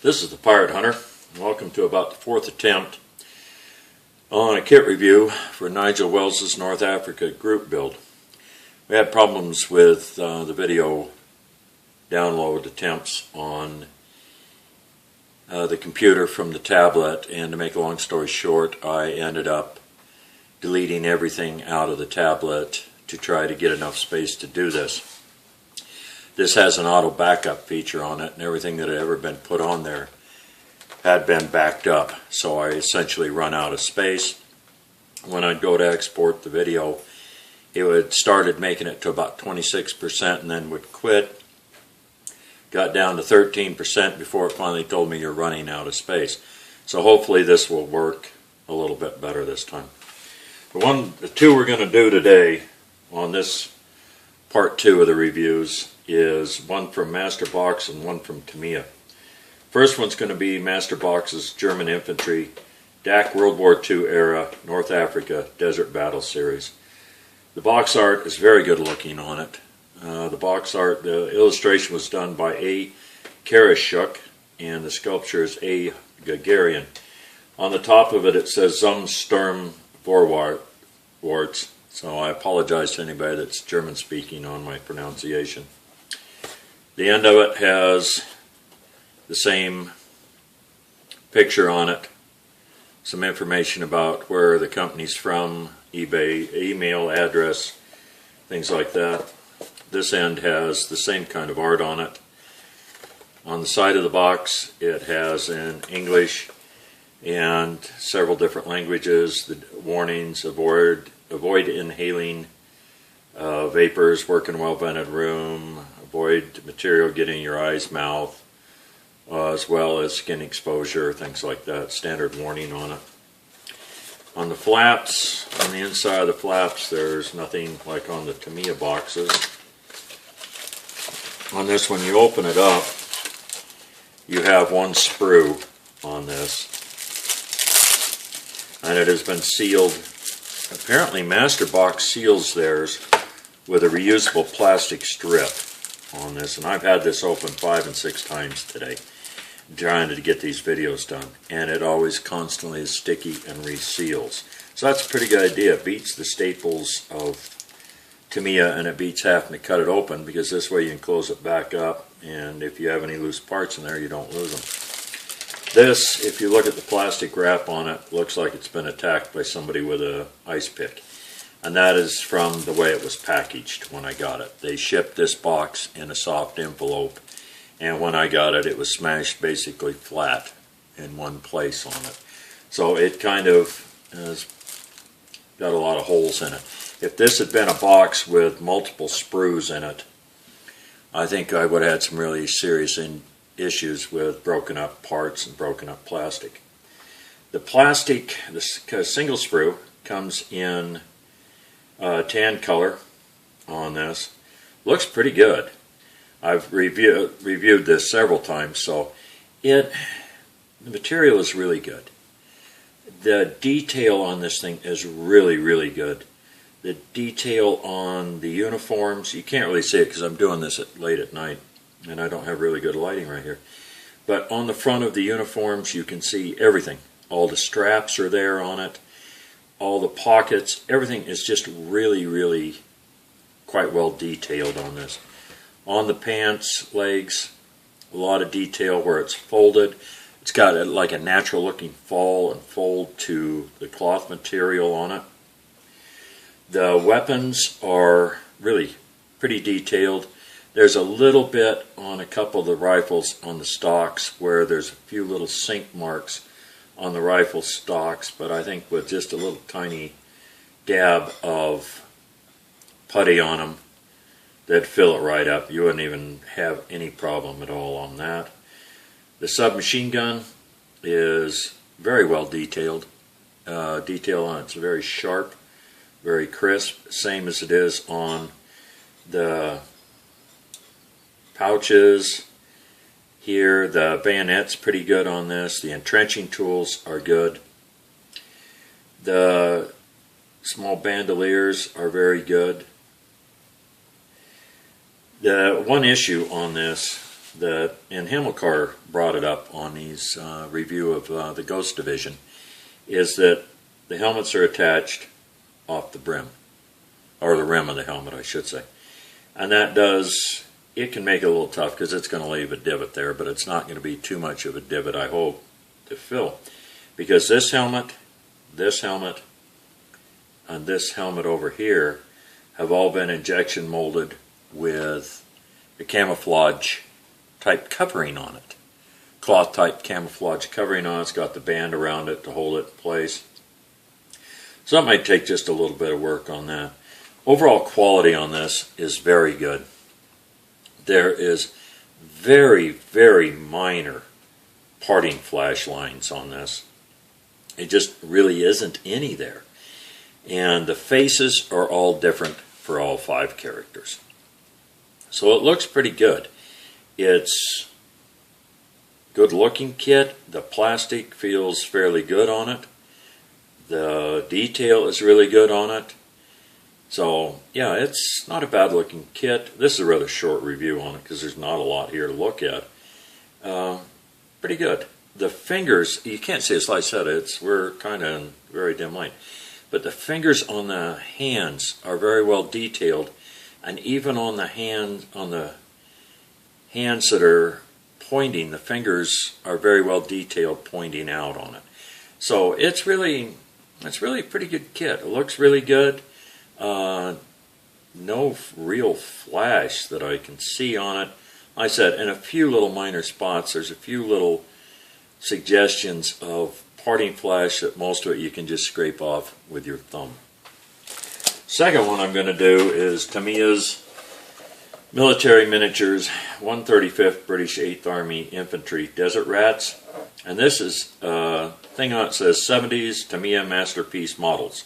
This is the Pirate Hunter. Welcome to about the fourth attempt on a kit review for Nigel Wells's North Africa group build. We had problems with the video download attempts on the computer from the tablet, and to make a long story short, I ended up deleting everything out of the tablet to try to get enough space to do this. This has an auto backup feature on it, and everything that had ever been put on there had been backed up, so I essentially run out of space. When I'd go to export the video, it would started making it to about 26% and then would quit. Got down to 13% before it finally told me you're running out of space. So hopefully this will work a little bit better this time. The two we're going to do today on this part 2 of the reviews is one from Masterbox and one from Tamiya. First one's going to be Masterbox's German Infantry DAC World War II era North Africa Desert Battle Series. The box art is very good looking on it. The box art, the illustration was done by A. Karashuk, and the sculpture is A. Gagarian. On the top of it, it says Zum Sturm Vorwärts, so I apologize to anybody that's German speaking on my pronunciation. The end of it has the same picture on it, some information about where the company's from, eBay, email address, things like that. This end has the same kind of art on it. On the side of the box, it has in English and several different languages the warnings: avoid inhaling vapors, work in a well-vented room, avoid material getting in your eyes, mouth, as well as skin exposure, things like that. Standard warning on it. On the flaps, on the inside of the flaps, there's nothing like on the Tamiya boxes. On this one, you open it up, you have one sprue on this, and it has been sealed. Apparently Masterbox seals theirs with a reusable plastic strip on this, and I've had this open 5 and 6 times today trying to get these videos done, and it always constantly is sticky and reseals. So that's a pretty good idea. It beats the staples of Tamiya, and it beats having to cut it open, because this way you can close it back up, and if you have any loose parts in there, you don't lose them. This, if you look at the plastic wrap on it, looks like it's been attacked by somebody with an ice pick. And that is from the way it was packaged when I got it. They shipped this box in a soft envelope, and when I got it, it was smashed basically flat in one place on it. So it kind of has got a lot of holes in it. If this had been a box with multiple sprues in it, I think I would have had some really serious issues with broken up parts and broken up plastic. The plastic, the single sprue, comes in tan color on this. Looks pretty good. I've reviewed this several times, so the material is really good. The detail on this thing is really, really good. The detail on the uniforms, you can't really see it because I'm doing this late at night and I don't have really good lighting right here. But on the front of the uniforms, you can see everything. All the straps are there on it, all the pockets, everything is just really, really quite well detailed on this. On the pants, legs, a lot of detail where it's folded. It's got like a natural looking fall and fold to the cloth material on it. The weapons are really pretty detailed. There's a little bit on a couple of the rifles on the stocks where there's a few little sink marks on the rifle stocks, but I think with just a little tiny dab of putty on them, that'd fill it right up. You wouldn't even have any problem at all on that. The submachine gun is very well detailed. Detail on it's very sharp, very crisp, same as it is on the pouches here. The bayonet's pretty good on this. The entrenching tools are good. The small bandoliers are very good. The one issue on this and Hamilcar brought it up on his review of the Ghost Division, is that the helmets are attached off the brim, or the rim of the helmet, I should say. And it can make it a little tough because it's going to leave a divot there, but it's not going to be too much of a divot, I hope, to fill. Because this helmet, and this helmet over here have all been injection molded with a camouflage type covering on it. Cloth type camouflage covering on it. It's got the band around it to hold it in place. So that might take just a little bit of work on that. Overall quality on this is very good. There is very, very minor parting flash lines on this. It just really isn't any there. And the faces are all different for all 5 characters. So it looks pretty good. It's good looking kit. The plastic feels fairly good on it. The detail is really good on it. So yeah, it's not a bad looking kit. This is a rather short review on it because there's not a lot here to look at. Pretty good. The fingers, you can't see us like I said, we're kind of in very dim light. But the fingers on the hands are very well detailed, and even on the hands that are pointing, the fingers are very well detailed, pointing out on it. So it's really a pretty good kit. It looks really good. No real flash that I can see on it. Like I said, in a few little minor spots, there's a few little suggestions of parting flash that most of it you can just scrape off with your thumb. Second one I'm going to do is Tamiya's Military Miniatures 135th British 8th Army Infantry Desert Rats. And this is a thing on it says 70s Tamiya Masterpiece Models.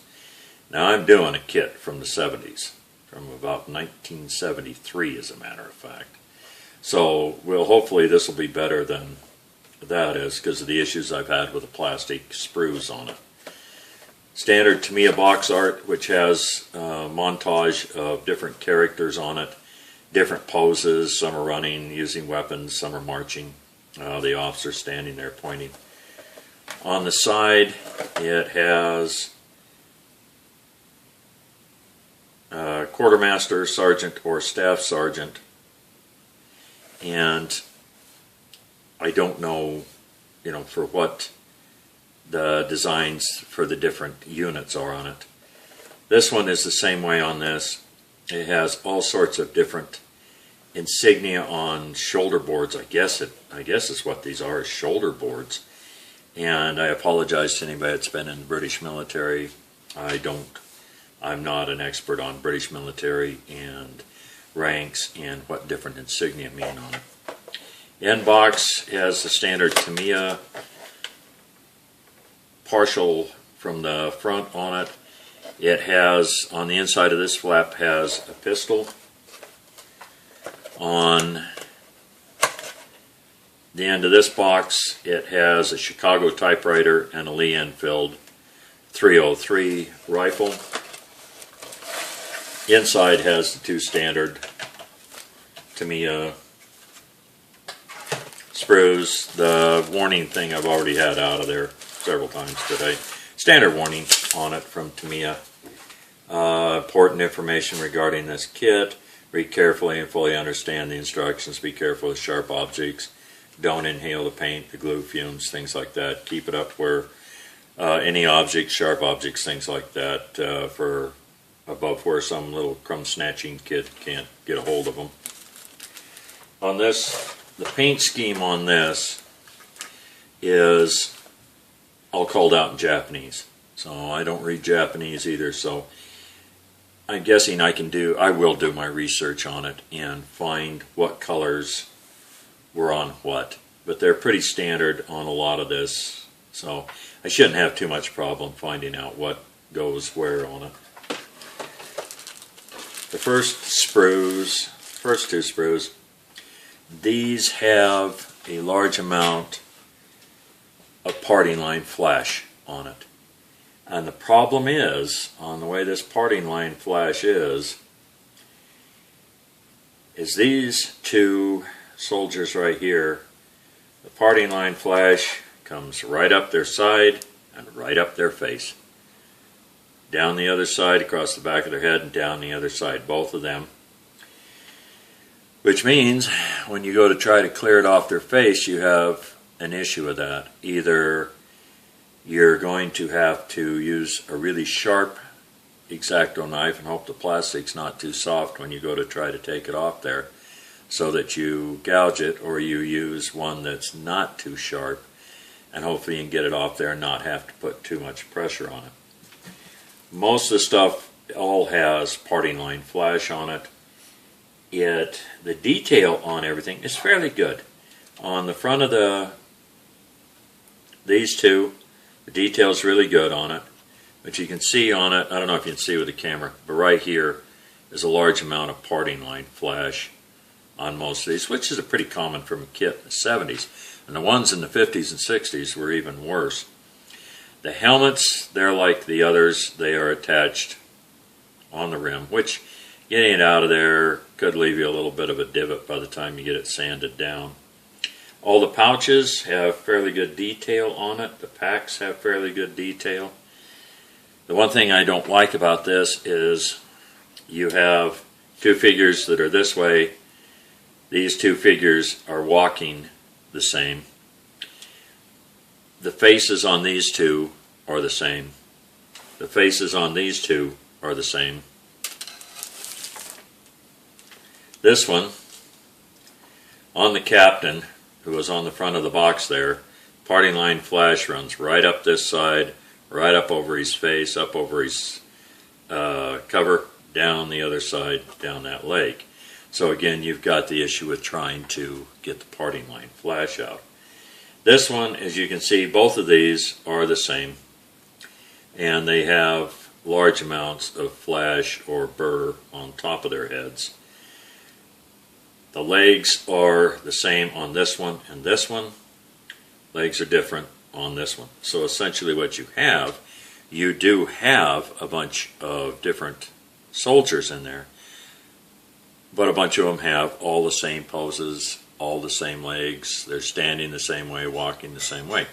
Now I'm doing a kit from the 70s, from about 1973 as a matter of fact. So hopefully this will be better than that is because of the issues I've had with the plastic sprues on it. Standard Tamiya box art, which has a montage of different characters on it, different poses. Some are running, using weapons, some are marching. The officer standing there pointing. On the side, it has quartermaster, sergeant, or staff sergeant, and I don't know, for what the designs for the different units are on it. This one is the same way on this. It has all sorts of different insignia on shoulder boards. I guess is what these are, shoulder boards. And I apologize to anybody that's been in the British military. I'm not an expert on British military and ranks and what different insignia mean on it. End box has the standard Tamiya partial from the front on it. It has, on the inside of this flap, has a pistol. On the end of this box, it has a Chicago typewriter and a Lee Enfield 303 rifle. Inside has the 2 standard Tamiya sprues. The warning thing I've already had out of there several times today. Standard warning on it from Tamiya. Important information regarding this kit. Read carefully and fully understand the instructions. Be careful with sharp objects. Don't inhale the paint, the glue fumes, things like that. Keep it up where any objects, sharp objects, things like that, for above where some little crumb snatching kid can't get a hold of them. On this, the paint scheme on this is all called out in Japanese. So I don't read Japanese either, so I'm guessing I will do my research on it and find what colors were on what. But they're pretty standard on a lot of this, so I shouldn't have too much problem finding out what goes where on it. The first 2 sprues, these have a large amount of parting line flash on it. And the problem is, on the way this parting line flash is these 2 soldiers right here, the parting line flash comes right up their side and right up their face. Down the other side, across the back of their head, and down the other side, both of them. Which means when you go to try to clear it off their face, you have an issue with that. Either you're going to have to use a really sharp X-Acto knife and hope the plastic's not too soft when you go to try to take it off there, so that you gouge it, or you use one that's not too sharp and hopefully you can get it off there and not have to put too much pressure on it. Most of the stuff all has parting line flash on it. The detail on everything is fairly good. On the front of these two, the detail's really good on it. But you can see on it, I don't know if you can see with the camera, but right here is a large amount of parting line flash on most of these, which is pretty common from a kit in the 70s. And the ones in the 50s and 60s were even worse. The helmets, they're like the others. They are attached on the rim, which getting it out of there could leave you a little bit of a divot by the time you get it sanded down. All the pouches have fairly good detail on it. The packs have fairly good detail. The one thing I don't like about this is you have two figures that are this way. These two figures are walking the same. The faces on these two are the same. The faces on these two are the same. This one, on the captain, who was on the front of the box there, parting line flash runs right up this side, right up over his face, up over his cover, down the other side, down that leg. So again, you've got the issue with trying to get the parting line flash out. This one, as you can see, both of these are the same, and they have large amounts of flash or burr on top of their heads. The legs are the same on this one and this one. Legs are different on this one. So essentially what you do have a bunch of different soldiers in there, but a bunch of them have all the same poses, all the same legs. They're standing the same way, walking the same way,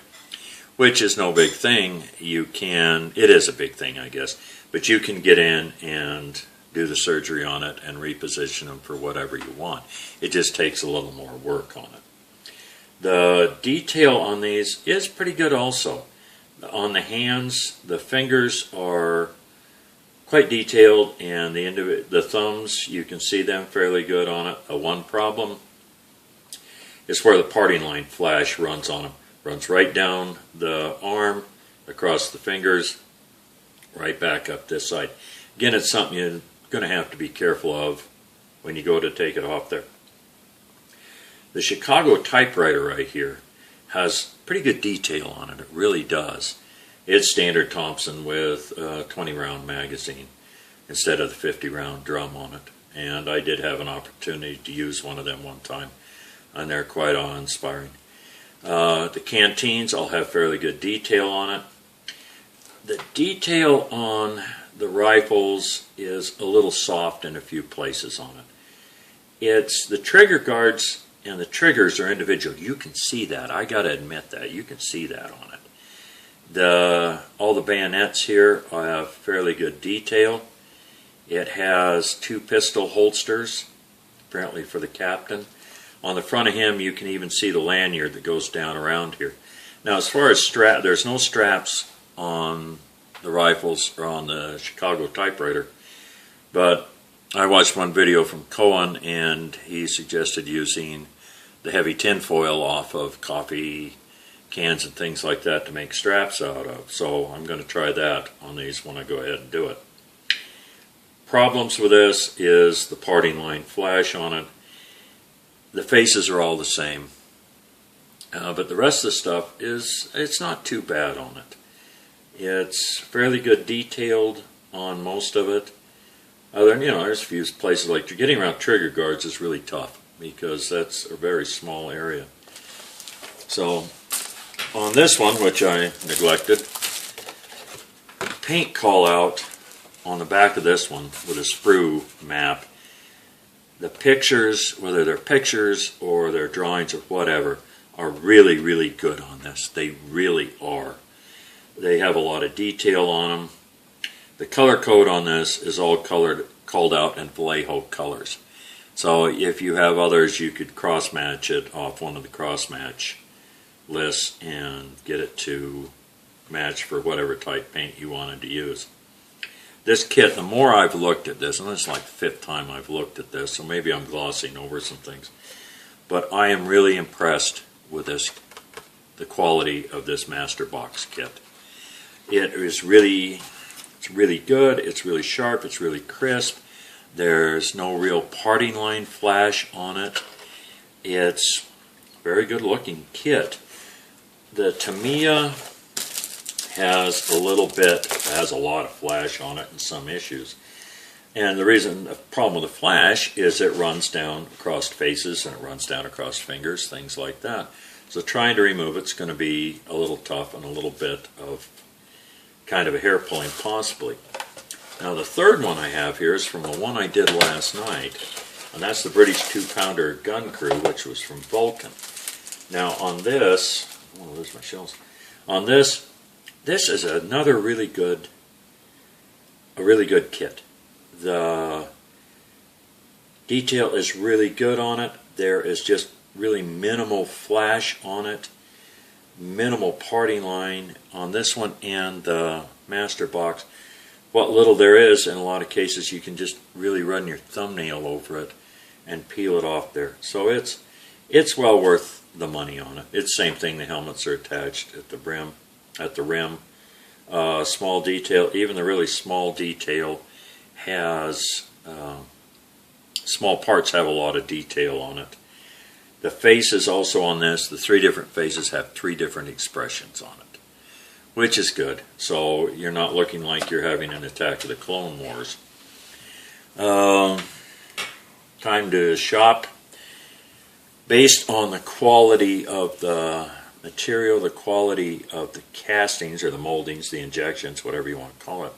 which is no big thing. It is a big thing, I guess, but you can get in and do the surgery on it and reposition them for whatever you want. It just takes a little more work on it. The detail on these is pretty good also. On the hands, the fingers are quite detailed, and the thumbs, you can see them fairly good on it. One problem is where the parting line flash runs on them. Runs right down the arm, across the fingers, right back up this side. Again, it's something you're going to have to be careful of when you go to take it off there. The Chicago typewriter right here has pretty good detail on it. It really does. It's standard Thompson with a 20 round magazine instead of the 50 round drum on it. And I did have an opportunity to use one of them one time, and they're quite awe-inspiring. The canteens all have fairly good detail on it. The detail on the rifles is a little soft in a few places on it. It's the trigger guards and the triggers are individual. You can see that. I got to admit that. You can see that on it. All the bayonets here have fairly good detail. It has two pistol holsters, apparently for the captain. On the front of him, you can even see the lanyard that goes down around here. Now, as far as there's no straps on the rifles or on the Chicago typewriter, but I watched one video from Cohen, and he suggested using the heavy tin foil off of coffee cans and things like that to make straps out of. So I'm going to try that on these when I go ahead and do it. Problems with this is the parting line flash on it. The faces are all the same, but the rest of the stuff it's not too bad on it. It's fairly good detailed on most of it. There's a few places like getting around trigger guards is really tough because that's a very small area. So on this one, which I neglected, paint call out on the back of this one with a sprue map the pictures, whether they're pictures or they're drawings or whatever, are really, really good on this. They really are. They have a lot of detail on them. The color code on this is all called out in Vallejo colors. So if you have others, you could cross-match it off one of the cross-match lists and get it to match for whatever type paint you wanted to use. This kit, the more I've looked at this, and this is like the 5th time I've looked at this, so maybe I'm glossing over some things, but I am really impressed with this, the quality of this Master Box kit. It is really, it's really good, it's really sharp, it's really crisp. There's no real parting line flash on it. It's a very good looking kit. The Tamiya has a lot of flash on it and some issues. And the problem with the flash is it runs down across faces and it runs down across fingers, things like that. So trying to remove it's going to be a little tough and a little bit of kind of a hair pulling possibly. Now the third one I have here is from the one I did last night, and that's the British 2-pounder Gun Crew, which was from Vulcan. Now on this, I don't want to lose my shells. On this is another really good kit. The detail is really good on it. There is just really minimal flash on it, minimal parting line on this one and the Master Box. What little there is, in a lot of cases, you can just really run your thumbnail over it and peel it off there. So it's well worth the money on it. It's the same thing. The helmets are attached at the rim. Small detail. Even the really small detail has small parts have a lot of detail on it. The faces also on this. The 3 different faces have 3 different expressions on it, which is good. So you're not looking like you're having an attack of the Clone Wars. Time to shop. Based on the quality of the material, the quality of the castings or the moldings, the injections, whatever you want to call it,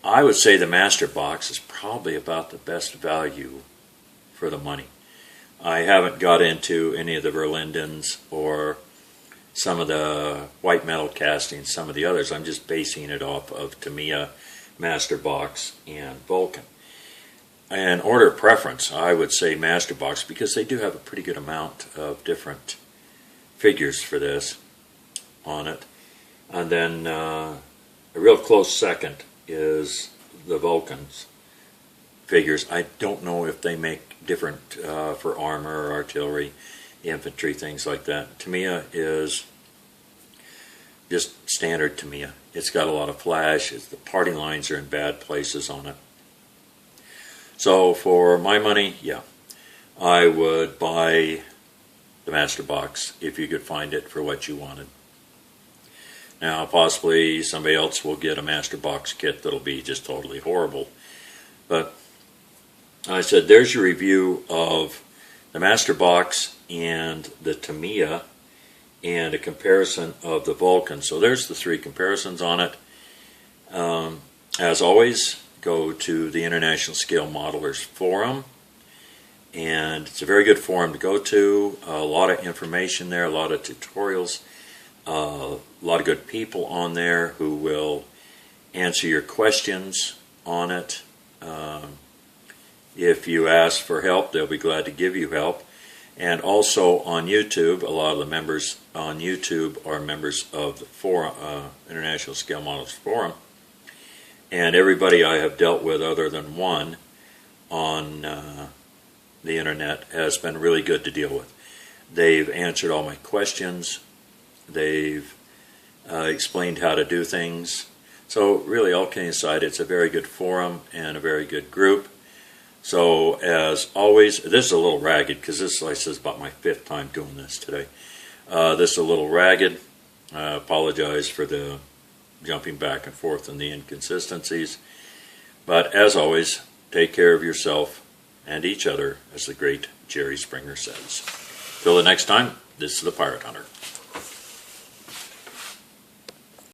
I would say the Master Box is probably about the best value for the money. I haven't got into any of the Verlindens or some of the white metal castings, some of the others. I'm just basing it off of Tamiya, Master Box, and Vulcan. In order of preference, I would say Master Box because they do have a pretty good amount of different figures for this on it. And then a real close second is the Vulcan's figures. I don't know if they make different for armor or artillery, infantry, things like that. Tamiya is just standard Tamiya. It's got a lot of flash. The parting lines are in bad places on it. So for my money, yeah, I would buy the Master Box if you could find it for what you wanted. Now possibly somebody else will get a Master Box kit that'll be just totally horrible. But I said there's your review of the Master Box and the Tamiya and a comparison of the Vulcan. So there's the 3 comparisons on it. As always, go to the International Scale Modelers Forum, and it's a very good forum to go to. A lot of information there, a lot of tutorials, a lot of good people on there who will answer your questions on it. If you ask for help, they'll be glad to give you help. And also on YouTube, a lot of the members on YouTube are members of the forum, International Scale Modelers Forum. And everybody I have dealt with other than one on the internet has been really good to deal with. They've answered all my questions. They've explained how to do things. So really, all kidding aside, it's a very good forum and a very good group. So as always, this is a little ragged because this, like I said, is about my 5th time doing this today. This is a little ragged. I apologize for the jumping back and forth and the inconsistencies. But as always, take care of yourself and each other, as the great Jerry Springer says. Till the next time, this is the Pirate Hunter.